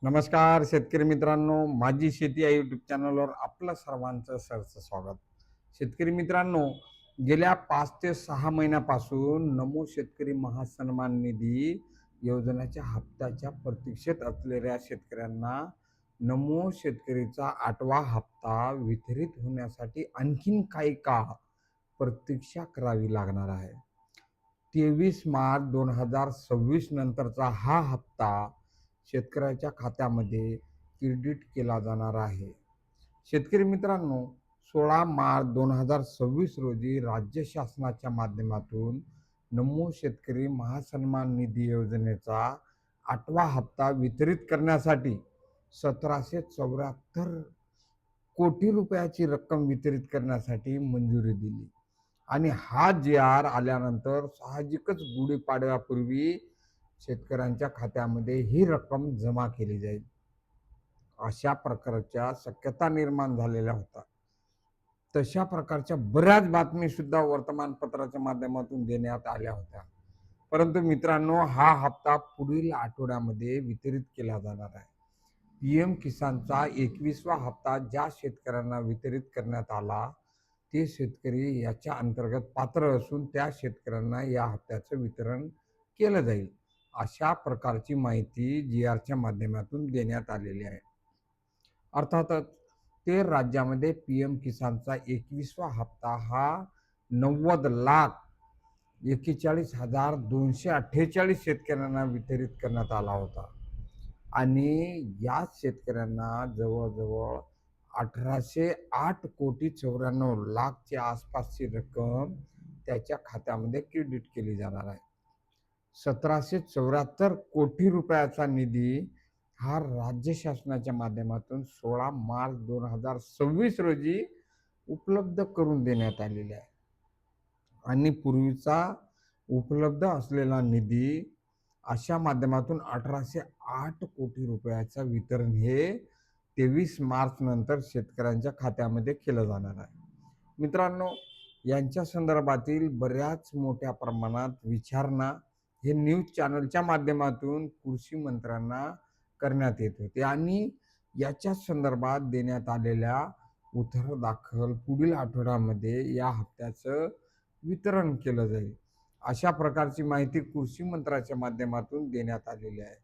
नमस्कार शेतकरी मित्रांनो, माझी शेती या यूट्यूब चॅनलवर आपलं सर्वांचं सहर्ष स्वागत. शेतकरी मित्रांनो, गेल्या 5 ते 6 महिन्यापासून नमो शेतकरी महासन्मान निधी योजनेच्या हप्त्याच्या प्रतीक्षेत असलेल्या शेतकऱ्यांना नमो शेतकरीचा 8वा हप्ता वितरित होण्यासाठी आणखीन काही काळ प्रतीक्षा करावी लागणार आहे. 23 मार्च 2026 नंतरचा हा हप्ता शेतकऱ्याच्या खात्यामध्ये क्रेडिट केला जाणार आहे. शेतकरी मित्रांनो, 16 मार्च 2026 रोजी राज्य शासनाच्या माध्यमातून नमो शेतकरी महासन्मान निधी योजनेचा 8वा हप्ता वितरित करण्यासाठी 1774 कोटी रुपयाची रक्कम वितरित करण्यासाठी मंजुरी दिली आणि हा जी.आर. आल्यानंतर साहजिकच गुढीपाडव्यापूर्वी शेतकऱ्यांच्या खात्यामध्ये ही रक्कम जमा केली जाईल अशा प्रकारच्या शक्यता निर्माण झालेल्या होत्या. तशा प्रकारच्या बऱ्याच बातमी सुद्धा वर्तमानपत्राच्या माध्यमातून देण्यात आल्या होत्या. परंतु मित्रांनो, हा हप्ता पुढील आठवड्यामध्ये वितरित केला जाणार आहे. पीएम किसानचा 21वा हप्ता ज्या शेतकऱ्यांना वितरित करण्यात आला ते शेतकरी याच्या अंतर्गत पात्र असून त्या शेतकऱ्यांना या हप्त्याचं वितरण केलं जाईल अशा प्रकारची माहिती जी.आरच्या माध्यमातून देण्यात आलेली आहे. अर्थातच ते राज्यामध्ये पीएम किसानचा 21वा हप्ता हा 90,41,248 शेतकऱ्यांना वितरित करण्यात आला होता आणि या शेतकऱ्यांना जवळजवळ 1808,94,00,000च्या आसपासची रक्कम त्याच्या खात्यामध्ये क्रेडिट केली जाणार आहे. 1774 कोटी रुपयाचा निधी हा राज्य शासनाच्या माध्यमातून 16 मार्च 2026 रोजी उपलब्ध करून देण्यात आलेला आहे आणि पूर्वीचा उपलब्ध असलेला निधी अशा माध्यमातून 1808 कोटी रुपयाचं वितरण हे 23 मार्च नंतर शेतकऱ्यांच्या खात्यामध्ये केलं जाणार आहे. मित्रांनो, यांच्या संदर्भातील बऱ्याच मोठ्या प्रमाणात विचारणा हे न्यूज चॅनलच्या माध्यमातून कृषी मंत्र्यांना करण्यात येत होते आणि याच्या संदर्भात देण्यात आलेल्या उत्तरादाखल पुढील आठवड्यामध्ये या हप्त्याचं वितरण केलं जाईल अशा प्रकारची माहिती कृषी मंत्र्याच्या माध्यमातून देण्यात आलेली आहे.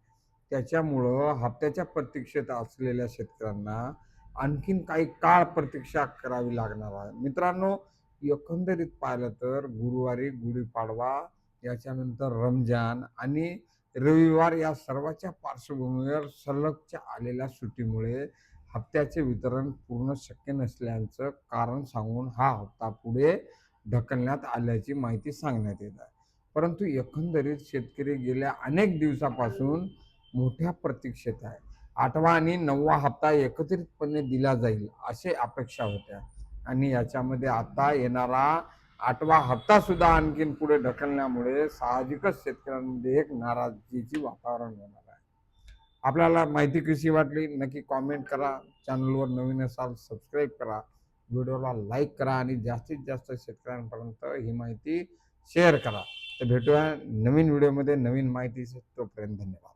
त्याच्यामुळं हप्त्याच्या प्रतीक्षेत असलेल्या शेतकऱ्यांना आणखीन काही काळ प्रतीक्षा करावी लागणार आहे. मित्रांनो, एकंदरीत पाहिलं तर गुरुवारी गुढीपाडवा, याच्यानंतर रमजान आणि रविवार या सर्वांच्या पार्श्वभूमीवर सलगच्या आलेल्या सुट्टीमुळे हप्त्याचे वितरण पूर्ण शक्य नसल्याचं कारण सांगून हा हप्ता पुढे ढकलण्यात आल्याची माहिती सांगण्यात येत आहे. परंतु एकंदरीत शेतकरी गेल्या अनेक दिवसापासून मोठ्या प्रतीक्षेत आहे. 8वा आणि 9वा हप्ता एकत्रितपणे दिला जाईल असे अपेक्षा होत्या आणि याच्यामध्ये आता येणारा 8वा हप्ता सुद्धा आणखीन पुढे ढकलण्यामुळे साहजिकच शेतकऱ्यांमध्ये एक नाराजीचे वातावरण होणार आहे. आपल्याला माहिती कशी वाटली नक्की कॉमेंट करा. चॅनलवर नवीन असाल सबस्क्राईब करा, व्हिडिओला लाईक करा आणि जास्तीत जास्त शेतकऱ्यांपर्यंत ही माहिती शेअर करा. तर भेटूया नवीन व्हिडिओमध्ये नवीन माहिती. तोपर्यंत धन्यवाद.